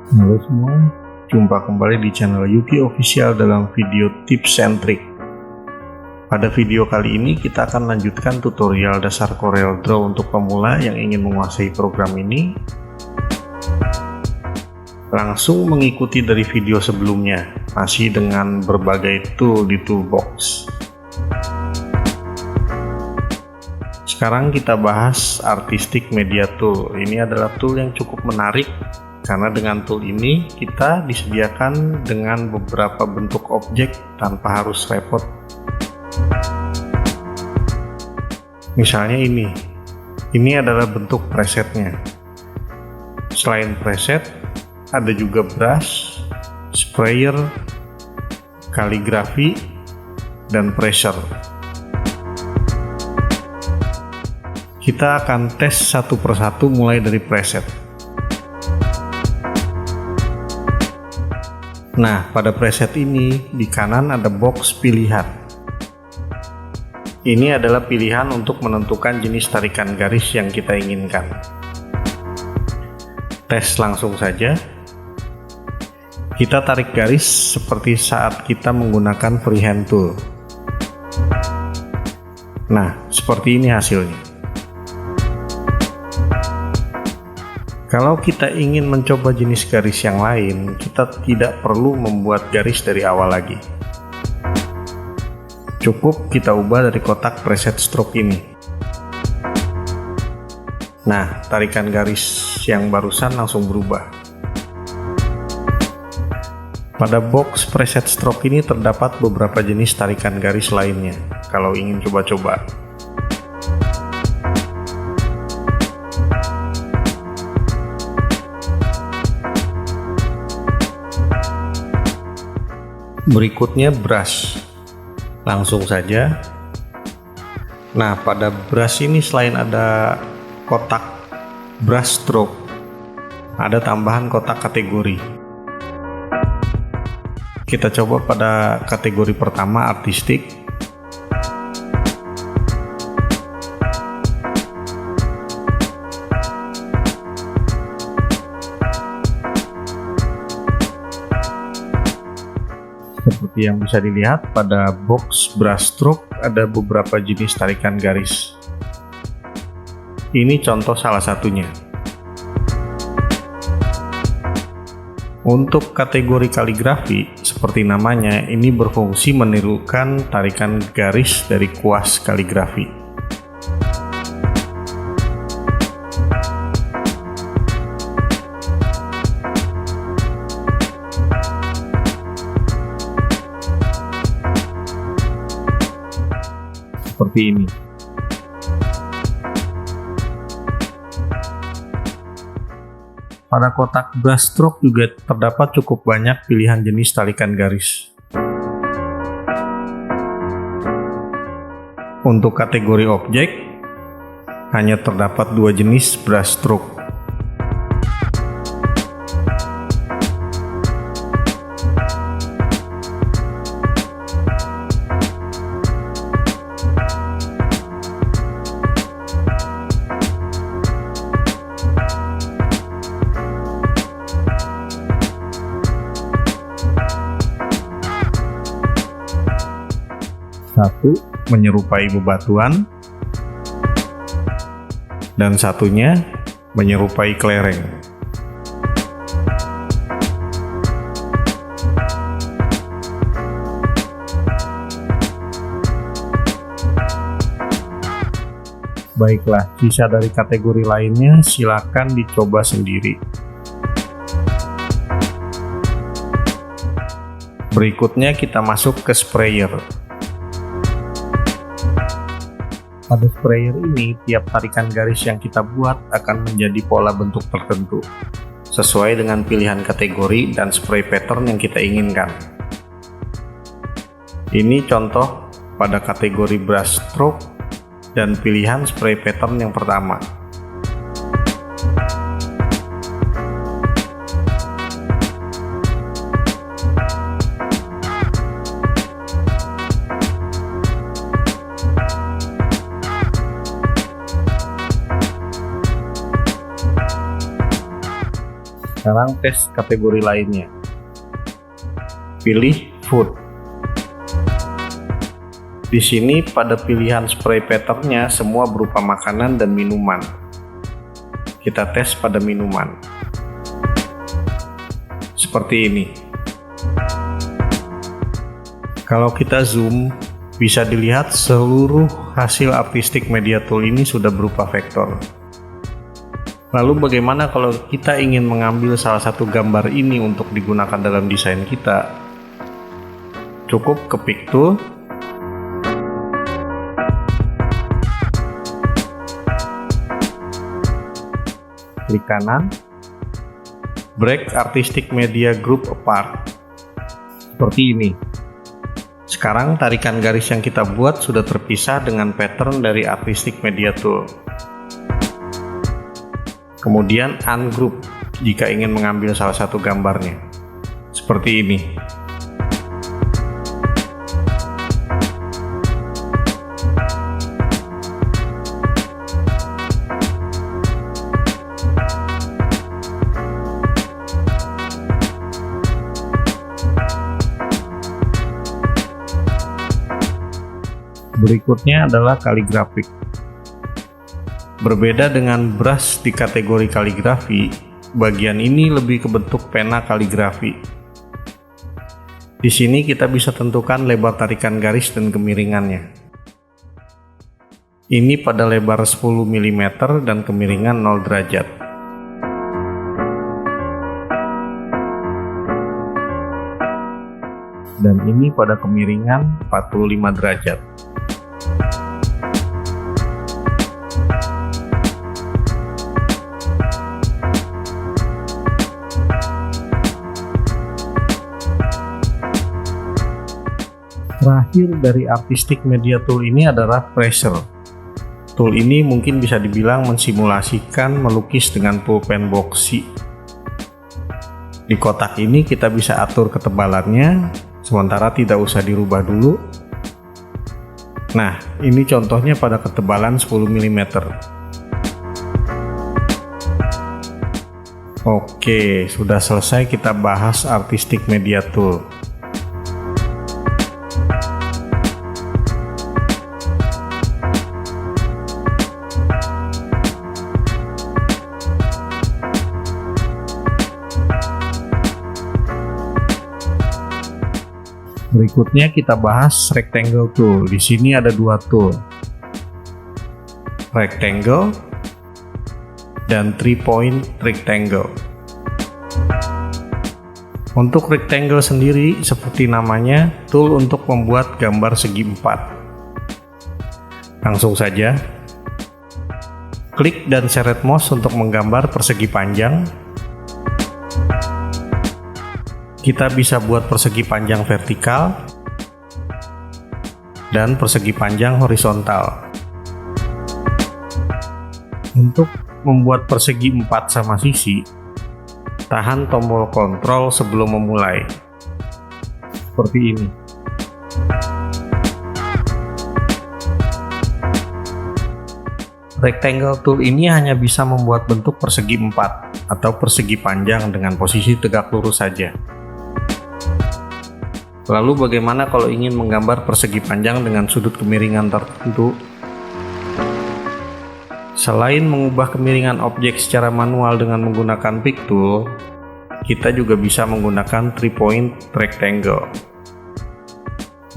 Halo semua, jumpa kembali di channel Yuki Official dalam video tips and trick. Pada video kali ini kita akan lanjutkan tutorial dasar Corel Draw untuk pemula yang ingin menguasai program ini. Langsung mengikuti dari video sebelumnya, masih dengan berbagai tool di toolbox. Sekarang kita bahas Artistic Media Tool. Ini adalah tool yang cukup menarik karena dengan tool ini kita disediakan dengan beberapa bentuk objek tanpa harus repot. Misalnya ini adalah bentuk presetnya. Selain preset, ada juga brush, sprayer, kaligrafi, dan pressure. Kita akan tes satu persatu mulai dari preset. Nah, pada preset ini di kanan ada box pilihan. Ini adalah pilihan untuk menentukan jenis tarikan garis yang kita inginkan. Tes langsung saja. Kita tarik garis seperti saat kita menggunakan freehand tool. Nah, seperti ini hasilnya. Kalau kita ingin mencoba jenis garis yang lain, kita tidak perlu membuat garis dari awal lagi. Cukup kita ubah dari kotak preset stroke ini. Nah, tarikan garis yang barusan langsung berubah. Pada box preset stroke ini terdapat beberapa jenis tarikan garis lainnya, kalau ingin coba-coba. Berikutnya brush. Langsung saja. Nah, pada brush ini selain ada kotak brush stroke, ada tambahan kotak kategori. Kita coba pada kategori pertama, artistik. Seperti yang bisa dilihat pada box brush stroke ada beberapa jenis tarikan garis. Ini contoh salah satunya. Untuk kategori kaligrafi, seperti namanya, ini berfungsi menirukan tarikan garis dari kuas kaligrafi. Seperti ini. Pada kotak brush stroke juga terdapat cukup banyak pilihan jenis tarikan garis. Untuk kategori objek, hanya terdapat dua jenis brush stroke. Satu menyerupai bebatuan dan satunya menyerupai kelereng. Baiklah, sisa dari kategori lainnya silakan dicoba sendiri. Berikutnya kita masuk ke sprayer. Pada sprayer ini, tiap tarikan garis yang kita buat akan menjadi pola bentuk tertentu, sesuai dengan pilihan kategori dan spray pattern yang kita inginkan. Ini contoh pada kategori brush stroke dan pilihan spray pattern yang pertama. Sekarang tes kategori lainnya. Pilih food. Di sini pada pilihan spray patternnya semua berupa makanan dan minuman. Kita tes pada minuman. Seperti ini. Kalau kita zoom, bisa dilihat seluruh hasil artistik media tool ini sudah berupa vektor. Lalu bagaimana kalau kita ingin mengambil salah satu gambar ini untuk digunakan dalam desain kita? Cukup ke pick tool, klik kanan, break artistic media group apart, seperti ini. Sekarang tarikan garis yang kita buat sudah terpisah dengan pattern dari artistic media tool. Kemudian ungroup jika ingin mengambil salah satu gambarnya, seperti ini. Berikutnya adalah kaligrafik. Berbeda dengan brush di kategori kaligrafi, bagian ini lebih ke bentuk pena kaligrafi. Di sini kita bisa tentukan lebar tarikan garis dan kemiringannya. Ini pada lebar 10 mm dan kemiringan 0 derajat. Dan ini pada kemiringan 45 derajat. Terakhir dari artistic media tool ini adalah pressure. Tool ini mungkin bisa dibilang mensimulasikan melukis dengan pulpen boxy. Di kotak ini kita bisa atur ketebalannya, sementara tidak usah dirubah dulu. Nah, ini contohnya pada ketebalan 10 mm. Oke, sudah selesai kita bahas artistic media tool. Berikutnya kita bahas rectangle tool. Di sini ada dua tool, rectangle dan 3-point rectangle. Untuk rectangle sendiri, seperti namanya, tool untuk membuat gambar segi 4. Langsung saja, klik dan seret mouse untuk menggambar persegi panjang. Kita bisa buat persegi panjang vertikal dan persegi panjang horizontal. Untuk membuat persegi 4 sama sisi, tahan tombol kontrol sebelum memulai. Seperti ini. Rectangle tool ini hanya bisa membuat bentuk persegi 4 atau persegi panjang dengan posisi tegak lurus saja. Lalu bagaimana kalau ingin menggambar persegi panjang dengan sudut kemiringan tertentu? Selain mengubah kemiringan objek secara manual dengan menggunakan pick tool, kita juga bisa menggunakan 3-point rectangle.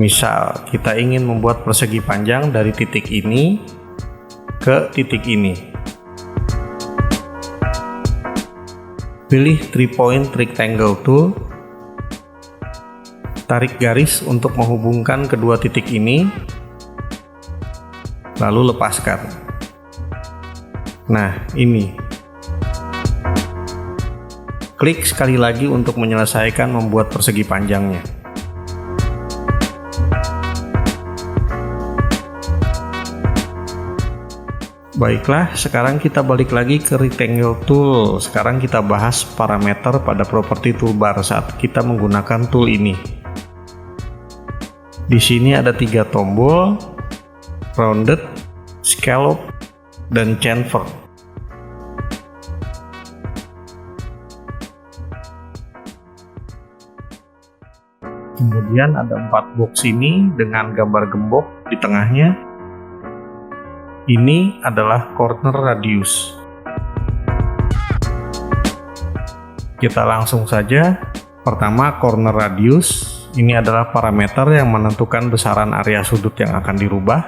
Misal, kita ingin membuat persegi panjang dari titik ini ke titik ini. Pilih 3-point rectangle tool. Tarik garis untuk menghubungkan kedua titik ini, lalu lepaskan. Nah, ini. Klik sekali lagi untuk menyelesaikan membuat persegi panjangnya. Baiklah, sekarang kita balik lagi ke rectangle tool. Sekarang kita bahas parameter pada properti toolbar saat kita menggunakan tool ini. Di sini ada 3 tombol, rounded, scallop, dan chamfer. Kemudian ada 4 box ini dengan gambar gembok di tengahnya. Ini adalah corner radius. Kita langsung saja. Pertama, corner radius. Ini adalah parameter yang menentukan besaran area sudut yang akan dirubah.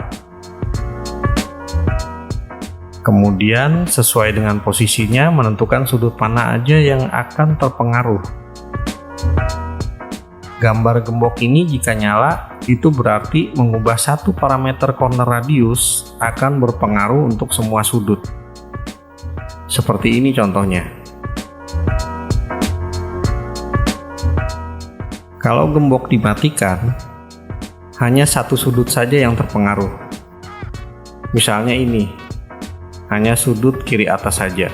Kemudian sesuai dengan posisinya menentukan sudut mana aja yang akan terpengaruh. Gambar gembok ini jika nyala, itu berarti mengubah satu parameter corner radius akan berpengaruh untuk semua sudut. Seperti ini contohnya. Kalau gembok dimatikan, hanya satu sudut saja yang terpengaruh. Misalnya ini, hanya sudut kiri atas saja.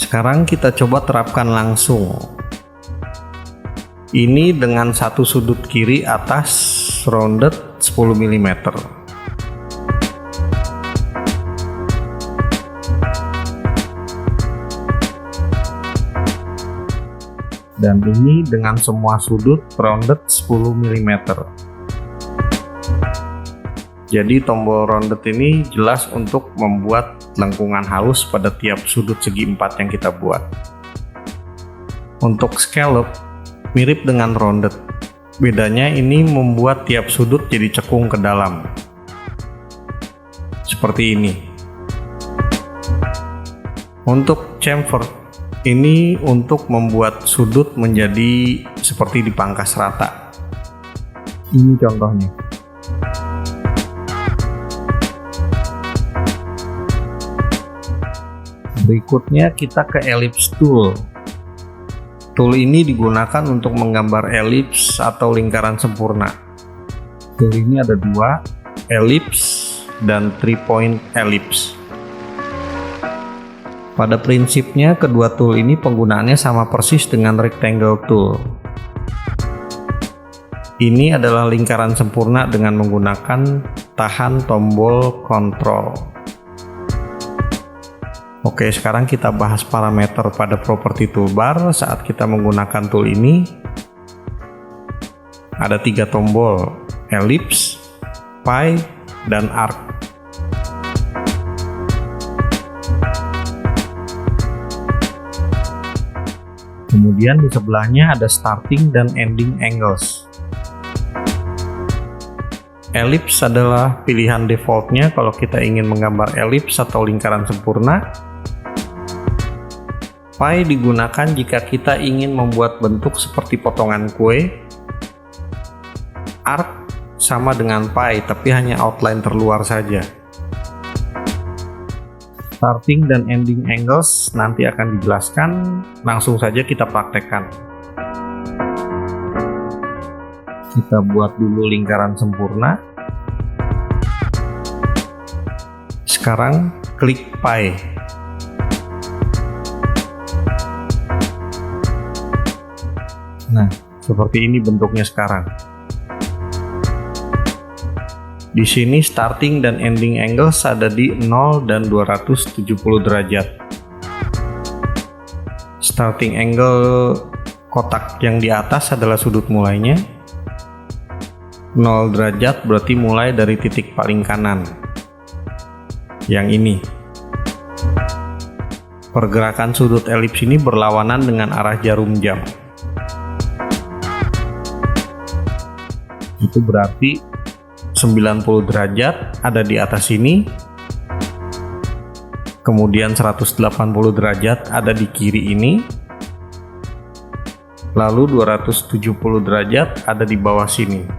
Sekarang kita coba terapkan langsung. Ini dengan satu sudut kiri atas rounded 10 mm. Dan ini dengan semua sudut rounded 10 mm. Jadi tombol rounded ini jelas untuk membuat lengkungan halus pada tiap sudut segi 4 yang kita buat. Untuk scallop mirip dengan rounded. Bedanya ini membuat tiap sudut jadi cekung ke dalam. Seperti ini. Untuk chamfer ini untuk membuat sudut menjadi seperti dipangkas rata. Ini contohnya. Berikutnya kita ke ellipse tool. Tool ini digunakan untuk menggambar elips atau lingkaran sempurna. Tool ini ada 2, ellipse dan 3-point ellipse. Pada prinsipnya kedua tool ini penggunaannya sama persis dengan rectangle tool. Ini adalah lingkaran sempurna dengan menggunakan tahan tombol kontrol. Oke, sekarang kita bahas parameter pada properti toolbar saat kita menggunakan tool ini. Ada 3 tombol, ellipse, pie, dan arc. Kemudian di sebelahnya ada starting dan ending angles. Ellipse adalah pilihan defaultnya kalau kita ingin menggambar ellipse atau lingkaran sempurna. Pie digunakan jika kita ingin membuat bentuk seperti potongan kue. Arc sama dengan pie, tapi hanya outline terluar saja. Starting dan ending angles nanti akan dijelaskan, langsung saja kita praktekkan. Kita buat dulu lingkaran sempurna. Sekarang klik pie. Nah, seperti ini bentuknya sekarang. Di sini starting dan ending angles ada di 0 dan 270 derajat. Starting angle kotak yang di atas adalah sudut mulainya. 0 derajat berarti mulai dari titik paling kanan. Yang ini. Pergerakan sudut elips ini berlawanan dengan arah jarum jam. Itu berarti 90 derajat ada di atas ini, kemudian 180 derajat ada di kiri ini, lalu 270 derajat ada di bawah sini.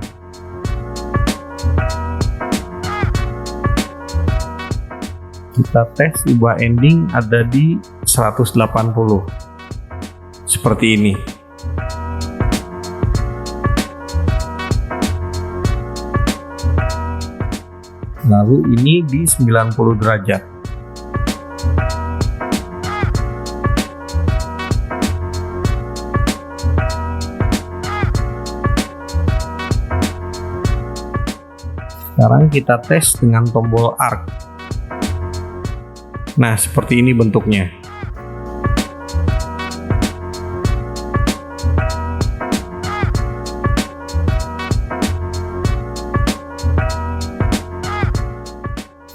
Kita tes ubah ending ada di 180 seperti ini. Lalu ini di 90 derajat. Sekarang kita tes dengan tombol arc. Nah, seperti ini bentuknya.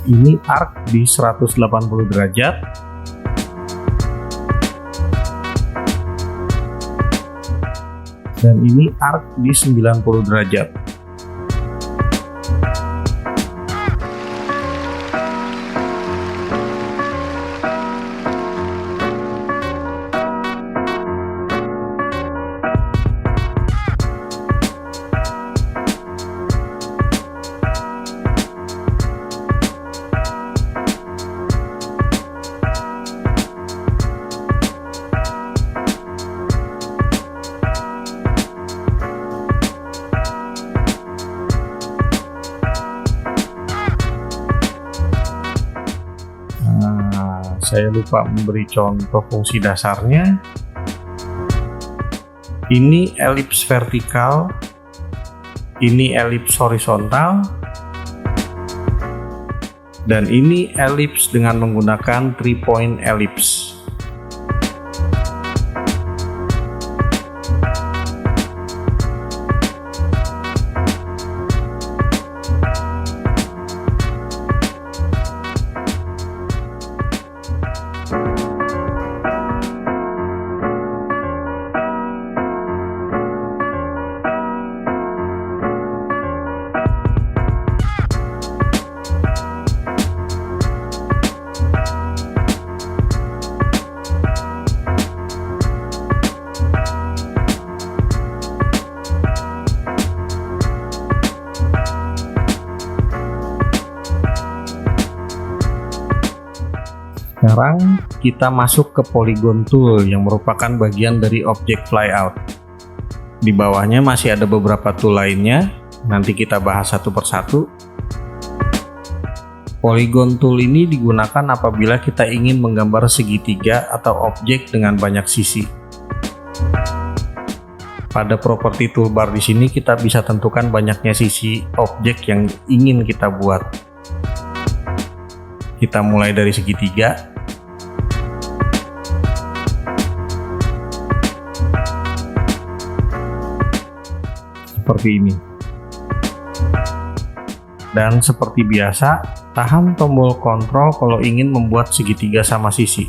Ini arc di 180 derajat. Dan ini arc di 90 derajat. Saya lupa memberi contoh fungsi dasarnya. Ini elips vertikal, ini elips horizontal, dan ini elips dengan menggunakan 3-point elips. Sekarang kita masuk ke Polygon Tool yang merupakan bagian dari objek flyout. Di bawahnya masih ada beberapa tool lainnya, nanti kita bahas satu persatu. Polygon Tool ini digunakan apabila kita ingin menggambar segitiga atau objek dengan banyak sisi. Pada properti toolbar di sini kita bisa tentukan banyaknya sisi objek yang ingin kita buat. Kita mulai dari segitiga. Seperti ini. Dan seperti biasa, tahan tombol kontrol kalau ingin membuat segitiga sama sisi.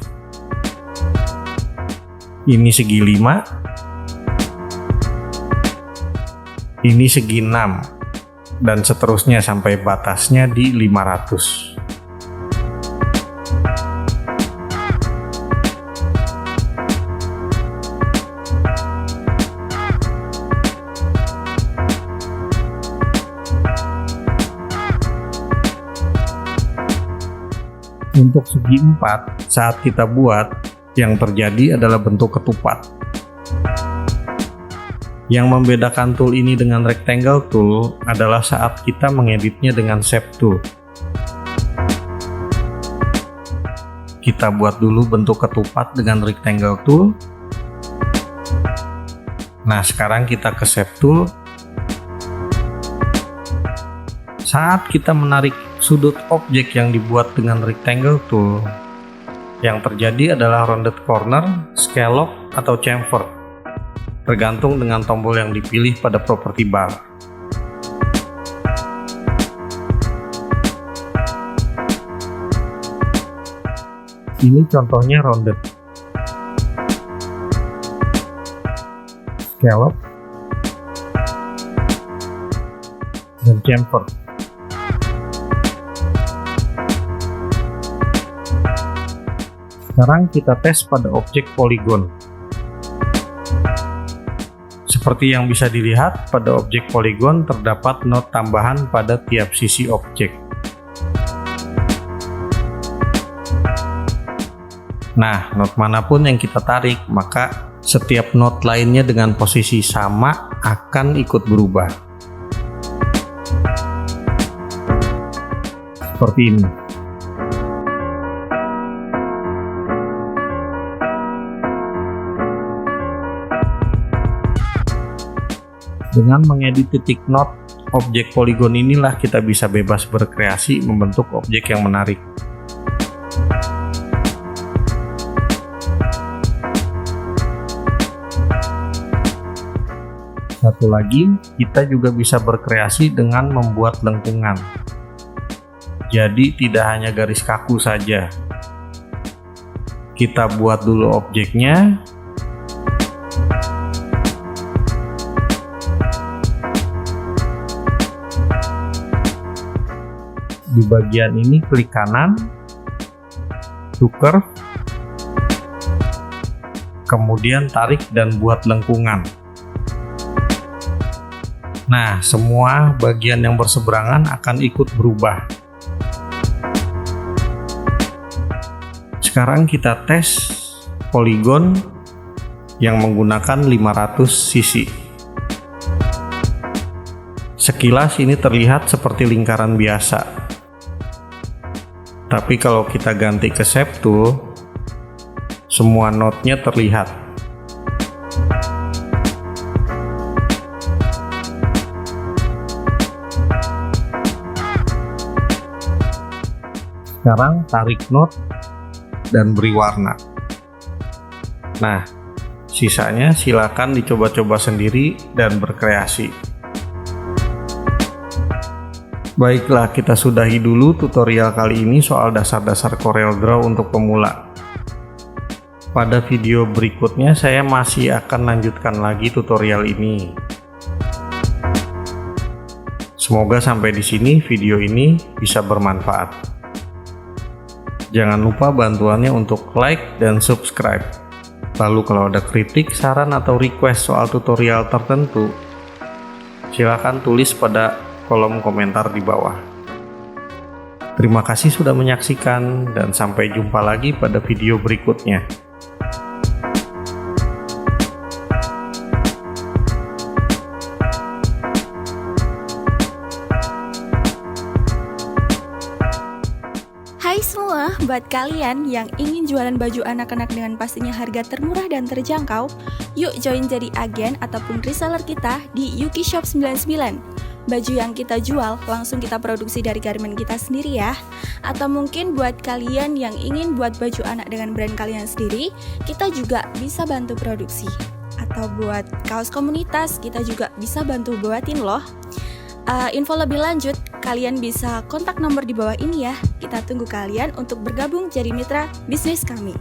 Ini segi 5, ini segi 6, dan seterusnya sampai batasnya di 500. Untuk segi 4, saat kita buat, yang terjadi adalah bentuk ketupat. Yang membedakan tool ini dengan rectangle tool adalah saat kita mengeditnya dengan shape tool. Kita buat dulu bentuk ketupat dengan rectangle tool. Nah, sekarang kita ke shape tool. Saat kita menarik sudut objek yang dibuat dengan rectangle tool, yang terjadi adalah rounded corner, scallop, atau chamfer, tergantung dengan tombol yang dipilih pada property bar. Ini contohnya rounded, scallop, dan chamfer. Sekarang kita tes pada objek polygon. Seperti yang bisa dilihat, pada objek polygon terdapat node tambahan pada tiap sisi objek. Nah, node manapun yang kita tarik, maka setiap node lainnya dengan posisi sama akan ikut berubah. Seperti ini. Dengan mengedit titik node objek polygon inilah kita bisa bebas berkreasi membentuk objek yang menarik. Satu lagi, kita juga bisa berkreasi dengan membuat lengkungan. Jadi tidak hanya garis kaku saja. Kita buat dulu objeknya. Di bagian ini klik kanan, to curve, kemudian tarik dan buat lengkungan. Nah, semua bagian yang berseberangan akan ikut berubah. Sekarang kita tes poligon yang menggunakan 500 cc. Sekilas ini terlihat seperti lingkaran biasa. Tapi kalau kita ganti ke shape tool, semua node-nya terlihat. Sekarang tarik node dan beri warna. Nah, sisanya silakan dicoba-coba sendiri dan berkreasi. Baiklah, kita sudahi dulu tutorial kali ini soal dasar-dasar CorelDRAW untuk pemula. Pada video berikutnya saya masih akan lanjutkan lagi tutorial ini. Semoga sampai di sini video ini bisa bermanfaat. Jangan lupa bantuannya untuk like dan subscribe. Lalu kalau ada kritik, saran atau request soal tutorial tertentu, silakan tulis pada kolom komentar di bawah. Terima kasih sudah menyaksikan dan sampai jumpa lagi pada video berikutnya. Hai semua, buat kalian yang ingin jualan baju anak-anak dengan pastinya harga termurah dan terjangkau, yuk join jadi agen ataupun reseller kita di Yuki Shop 99. Baju yang kita jual langsung kita produksi dari garment kita sendiri ya. Atau mungkin buat kalian yang ingin buat baju anak dengan brand kalian sendiri, kita juga bisa bantu produksi. Atau buat kaos komunitas, kita juga bisa bantu buatin loh. Info lebih lanjut, kalian bisa kontak nomor di bawah ini ya. Kita tunggu kalian untuk bergabung jadi mitra bisnis kami.